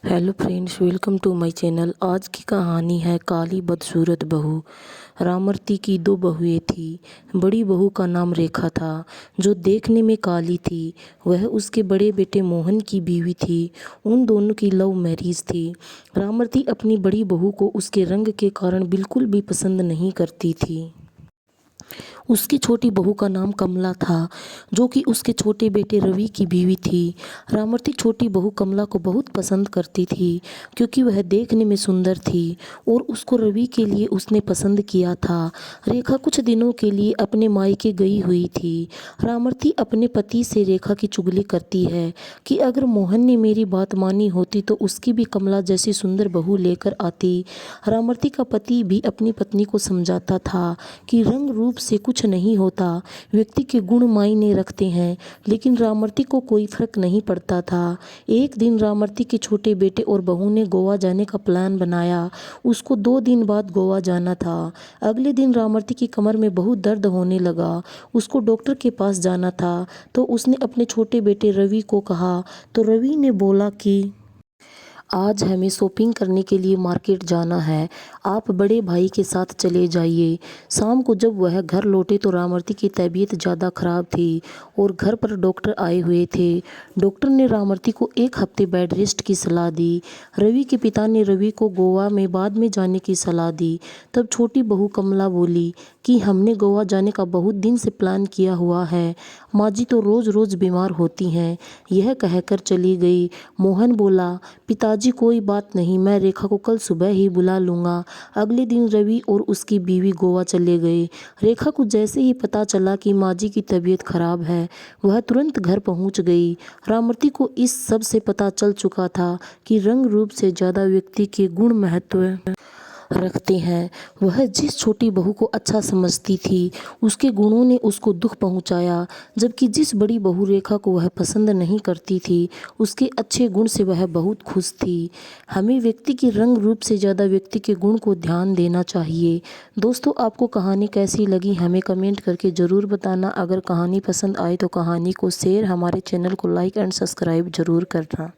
Hello friends, welcome to my channel. आज की कहानी है काली बदसूरत बहू। रामरती की दो बहुएं थी। बड़ी बहू का नाम रेखा था, जो देखने में काली थी। वह उसके बड़े बेटे मोहन की बीवी थी। उन दोनों की लव मैरिज थी। रामरती अपनी बड़ी बहू को उसके रंग के कारण बिल्कुल भी पसंद नहीं करती थी। उसकी छोटी बहू का नाम कमला था, जो कि उसके छोटे बेटे रवि की बीवी थी। रामरती छोटी बहू कमला को बहुत पसंद करती थी, क्योंकि वह देखने में सुंदर थी और उसको रवि के लिए उसने पसंद किया था। रेखा कुछ दिनों के लिए अपने मायके गई हुई थी। रामरती अपने पति से रेखा की चुगली करती है कि अगर मोहन ने मेरी बात मानी होती तो उसकी भी कमला जैसी सुंदर बहू लेकर आती। रामरती का पति भी अपनी पत्नी को समझाता था कि रंग रूप से कुछ नहीं होता, व्यक्ति के गुण मायने रखते हैं। लेकिन रामरती को कोई फर्क नहीं पड़ता था। एक दिन रामरती के छोटे बेटे और बहू ने गोवा जाने का प्लान बनाया। उसको 2 दिन बाद गोवा जाना था। अगले दिन रामरती की कमर में बहुत दर्द होने लगा। उसको डॉक्टर के पास जाना था, तो उसने अपने छोटे बेटे रवि को कहा। तो रवि ने बोला कि आज हमें शॉपिंग करने के लिए मार्केट जाना है, आप बड़े भाई के साथ चले जाइए। शाम को जब वह घर लौटे तो रामरती की तबीयत ज़्यादा खराब थी और घर पर डॉक्टर आए हुए थे। डॉक्टर ने रामरती को 1 हफ्ते बेड रेस्ट की सलाह दी। रवि के पिता ने रवि को गोवा में बाद में जाने की सलाह दी। तब छोटी बहू कमला बोली कि हमने गोवा जाने का बहुत दिन से प्लान किया हुआ है, माँ जी तो रोज़ रोज़ बीमार होती हैं। यह कहकर चली गई। मोहन बोला, पिताजी कोई बात नहीं, मैं रेखा को कल सुबह ही बुला लूँगा। अगले दिन रवि और उसकी बीवी गोवा चले गए। रेखा को जैसे ही पता चला कि माँ जी की तबीयत खराब है, वह तुरंत घर पहुँच गई। रामरती को इस सब से पता चल चुका था कि रंग रूप से ज़्यादा व्यक्ति के गुण महत्व रखते हैं। वह जिस छोटी बहू को अच्छा समझती थी, उसके गुणों ने उसको दुख पहुंचाया, जबकि जिस बड़ी बहू रेखा को वह पसंद नहीं करती थी, उसके अच्छे गुण से वह बहुत खुश थी। हमें व्यक्ति के रंग रूप से ज़्यादा व्यक्ति के गुण को ध्यान देना चाहिए। दोस्तों, आपको कहानी कैसी लगी हमें कमेंट करके ज़रूर बताना। अगर कहानी पसंद आए तो कहानी को शेयर, हमारे चैनल को लाइक एंड सब्सक्राइब ज़रूर करना।